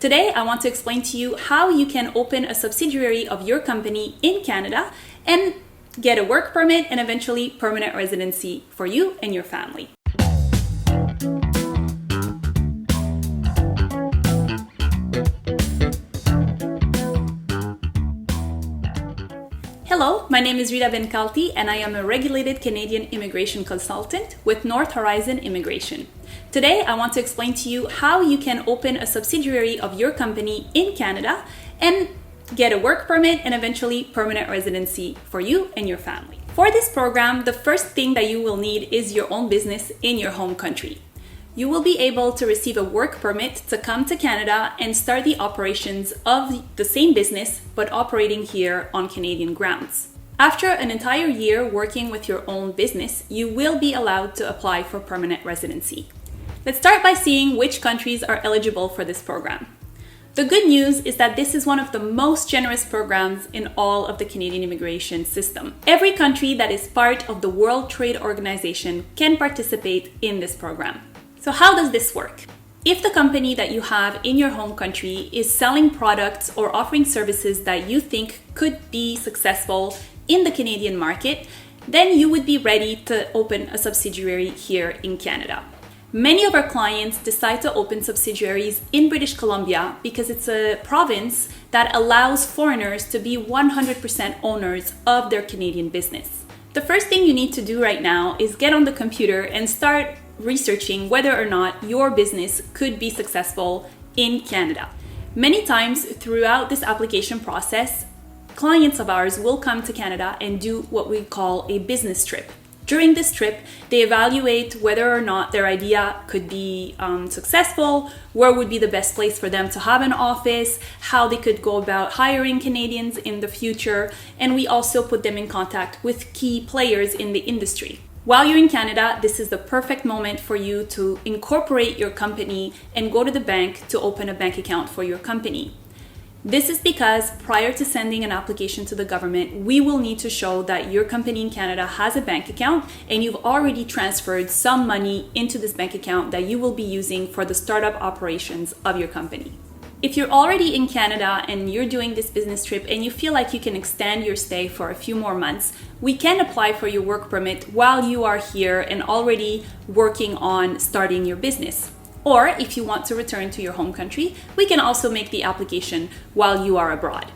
Today, I want to explain to you how you can open a subsidiary of your company in Canada and get a work permit and eventually permanent residency for you and your family. Hello, my name is Rita Bencalti and I am a regulated Canadian immigration consultant with North Horizon Immigration. Today, I want to explain to you how you can open a subsidiary of your company in Canada and get a work permit and eventually permanent residency for you and your family. For this program, the first thing that you will need is your own business in your home country. You will be able to receive a work permit to come to Canada and start the operations of the same business but operating here on Canadian grounds. After an entire year working with your own business, you will be allowed to apply for permanent residency. Let's start by seeing which countries are eligible for this program. The good news is that this is one of the most generous programs in all of the Canadian immigration system. Every country that is part of the World Trade Organization can participate in this program. So how does this work? If the company that you have in your home country is selling products or offering services that you think could be successful in the Canadian market, then you would be ready to open a subsidiary here in Canada. Many of our clients decide to open subsidiaries in British Columbia because it's a province that allows foreigners to be 100% owners of their Canadian business. The first thing you need to do right now is get on the computer and start researching whether or not your business could be successful in Canada. Many times throughout this application process, clients of ours will come to Canada and do what we call a business trip. During this trip, they evaluate whether or not their idea could be successful, where would be the best place for them to have an office, how they could go about hiring Canadians in the future, and we also put them in contact with key players in the industry. While you're in Canada, this is the perfect moment for you to incorporate your company and go to the bank to open a bank account for your company. This is because prior to sending an application to the government, we will need to show that your company in Canada has a bank account and you've already transferred some money into this bank account that you will be using for the startup operations of your company. If you're already in Canada and you're doing this business trip and you feel like you can extend your stay for a few more months, we can apply for your work permit while you are here and already working on starting your business. Or if you want to return to your home country, we can also make the application while you are abroad.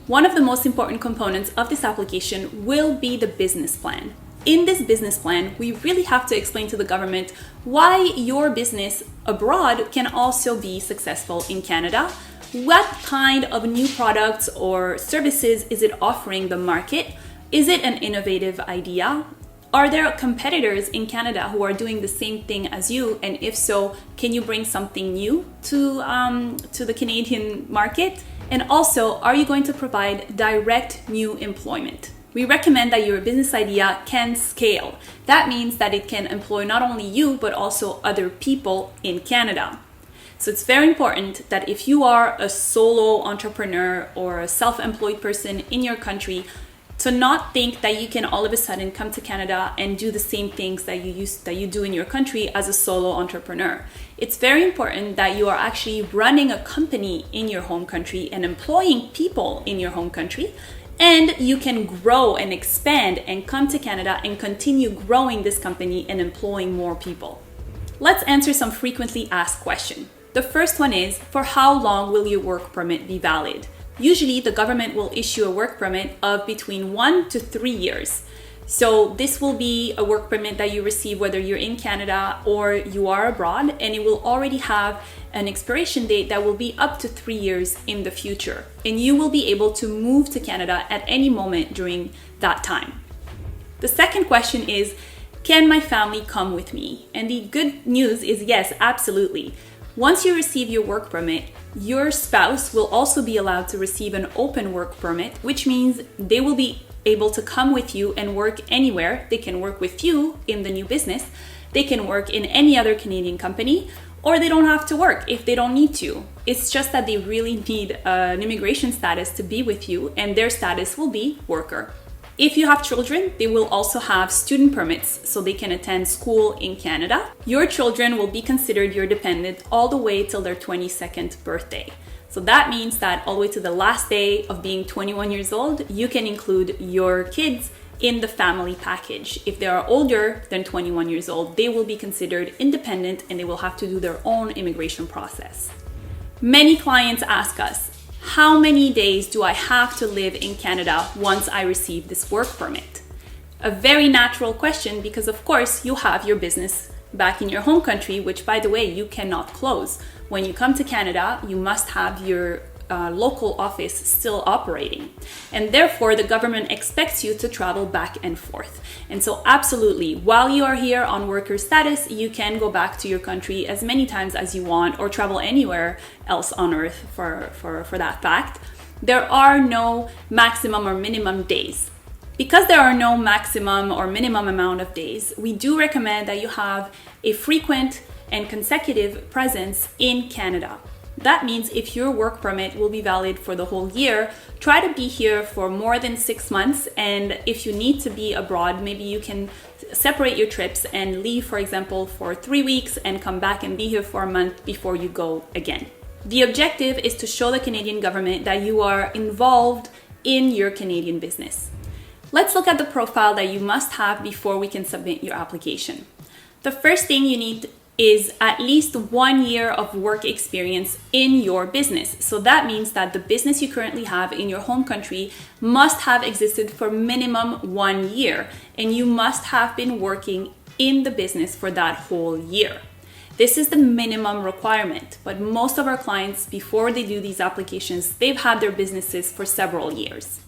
One of the most important components of this application will be the business plan. In this business plan, we really have to explain to the government why your business abroad can also be successful in Canada. What kind of new products or services is it offering the market? Is it an innovative idea? Are there competitors in Canada who are doing the same thing as you? And if so, can you bring something new to the Canadian market? And also, are you going to provide direct new employment? We recommend that your business idea can scale. That means that it can employ not only you, but also other people in Canada. So it's very important that if you are a solo entrepreneur or a self-employed person in your country, to not think that you can all of a sudden come to Canada and do the same things that you do in your country as a solo entrepreneur. It's very important that you are actually running a company in your home country and employing people in your home country, and you can grow and expand and come to Canada and continue growing this company and employing more people. Let's answer some frequently asked questions. The first one is, for how long will your work permit be valid? Usually, the government will issue a work permit of between 1 to 3 years. So this will be a work permit that you receive whether you're in Canada or you are abroad, and it will already have an expiration date that will be up to 3 years in the future. And you will be able to move to Canada at any moment during that time. The second question is, can my family come with me? And the good news is yes, absolutely. Once you receive your work permit, your spouse will also be allowed to receive an open work permit, which means they will be able to come with you and work anywhere. They can work with you in the new business. They can work in any other Canadian company, or they don't have to work if they don't need to. It's just that they really need an immigration status to be with you, and their status will be worker. If you have children, they will also have student permits so they can attend school in Canada. Your children will be considered your dependent all the way till their 22nd birthday. So that means that all the way to the last day of being 21 years old, you can include your kids in the family package. If they are older than 21 years old, they will be considered independent and they will have to do their own immigration process. Many clients ask us, how many days do I have to live in Canada once I receive this work permit? A very natural question because of course you have your business back in your home country, which by the way, you cannot close. When you come to Canada, you must have your local office still operating. And therefore, the government expects you to travel back and forth. And so absolutely, while you are here on worker status, you can go back to your country as many times as you want or travel anywhere else on earth for that fact. There are no maximum or minimum days. Because there are no maximum or minimum amount of days, we do recommend that you have a frequent and consecutive presence in Canada. That means if your work permit will be valid for the whole year, try to be here for more than 6 months. And if you need to be abroad, maybe you can separate your trips and leave, for example, for 3 weeks and come back and be here for a month before you go again. The objective is to show the Canadian government that you are involved in your Canadian business. Let's look at the profile that you must have before we can submit your application. The first thing you need is at least 1 year of work experience in your business. So that means that the business you currently have in your home country must have existed for minimum 1 year, and you must have been working in the business for that whole year. This is the minimum requirement, but most of our clients, before they do these applications, they've had their businesses for several years.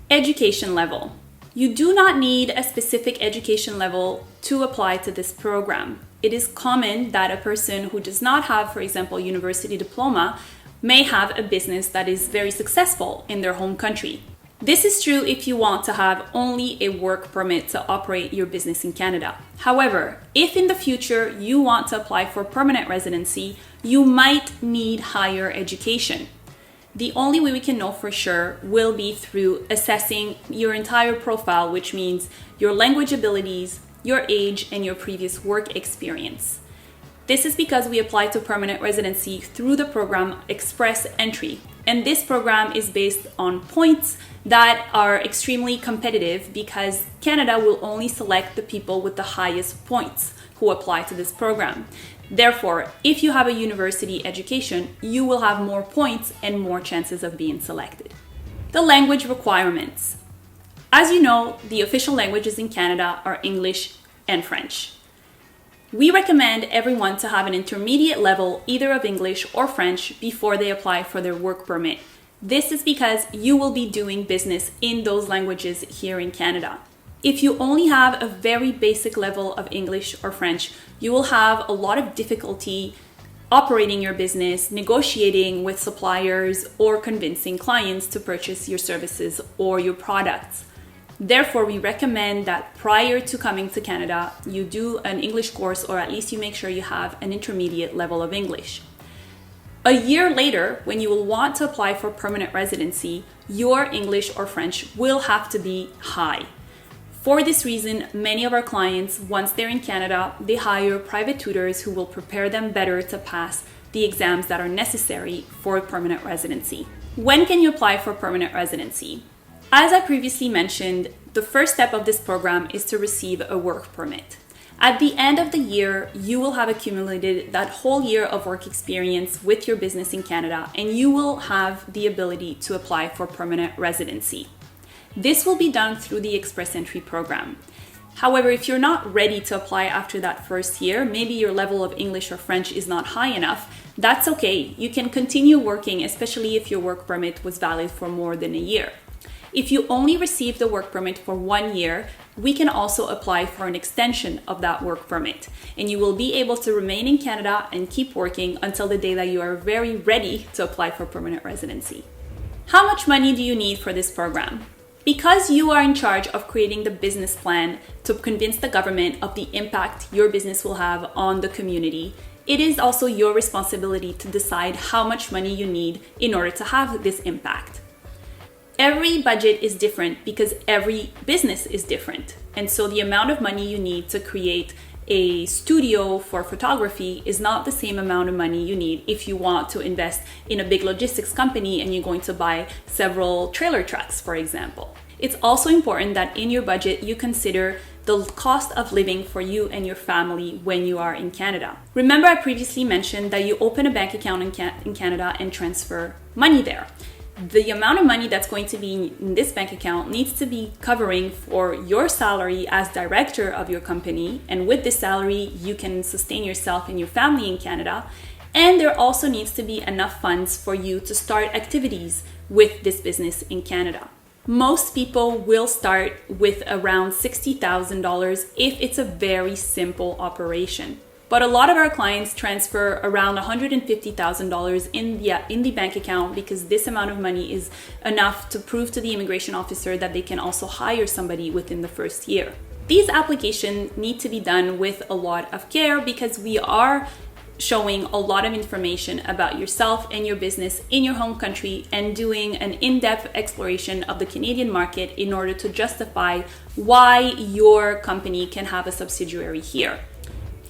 Education level. You do not need a specific education level to apply to this program. It is common that a person who does not have, for example, a university diploma may have a business that is very successful in their home country. This is true if you want to have only a work permit to operate your business in Canada. However, if in the future you want to apply for permanent residency, you might need higher education. The only way we can know for sure will be through assessing your entire profile, which means your language abilities, your age, and your previous work experience. This is because we apply to permanent residency through the program Express Entry. And this program is based on points that are extremely competitive because Canada will only select the people with the highest points who apply to this program. Therefore, if you have a university education, you will have more points and more chances of being selected. The language requirements. As you know, the official languages in Canada are English and French. We recommend everyone to have an intermediate level either of English or French before they apply for their work permit. This is because you will be doing business in those languages here in Canada. If you only have a very basic level of English or French, you will have a lot of difficulty operating your business, negotiating with suppliers, or convincing clients to purchase your services or your products. Therefore, we recommend that prior to coming to Canada, you do an English course, or at least you make sure you have an intermediate level of English. A year later, when you will want to apply for permanent residency, your English or French will have to be high. For this reason, many of our clients, once they're in Canada, they hire private tutors who will prepare them better to pass the exams that are necessary for permanent residency. When can you apply for permanent residency? As I previously mentioned, the first step of this program is to receive a work permit. At the end of the year, you will have accumulated that whole year of work experience with your business in Canada, and you will have the ability to apply for permanent residency. This will be done through the Express Entry program. However, if you're not ready to apply after that first year, maybe your level of English or French is not high enough, that's okay. You can continue working, especially if your work permit was valid for more than a year. If you only receive the work permit for 1 year, we can also apply for an extension of that work permit, and you will be able to remain in Canada and keep working until the day that you are very ready to apply for permanent residency. How much money do you need for this program? Because you are in charge of creating the business plan to convince the government of the impact your business will have on the community, it is also your responsibility to decide how much money you need in order to have this impact. every budget is different because every business is different. And so the amount of money you need to create a studio for photography is not the same amount of money you need if you want to invest in a big logistics company and you're going to buy several trailer trucks, for example. It's also important that in your budget you consider the cost of living for you and your family when you are in Canada. Remember, I previously mentioned that you open a bank account in Canada and transfer money there. The amount of money that's going to be in this bank account needs to be covering for your salary as director of your company, and with this salary you can sustain yourself and your family in Canada. And there also needs to be enough funds for you to start activities with this business in Canada. Most people will start with around $60,000 if it's a very simple operation. But a lot of our clients transfer around $150,000 in the bank account because this amount of money is enough to prove to the immigration officer that they can also hire somebody within the first year. These applications need to be done with a lot of care because we are showing a lot of information about yourself and your business in your home country and doing an in-depth exploration of the Canadian market in order to justify why your company can have a subsidiary here.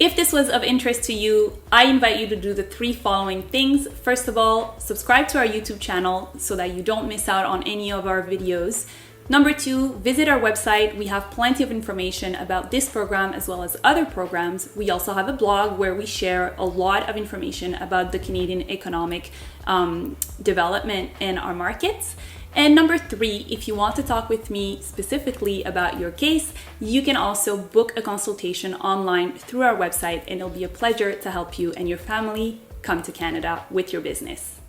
If this was of interest to you, I invite you to do the 3 following things. First of all, subscribe to our YouTube channel so that you don't miss out on any of our videos. Number 2, visit our website. We have plenty of information about this program as well as other programs. We also have a blog where we share a lot of information about the Canadian economic development in our markets. And number 3, if you want to talk with me specifically about your case, you can also book a consultation online through our website, and it'll be a pleasure to help you and your family come to Canada with your business.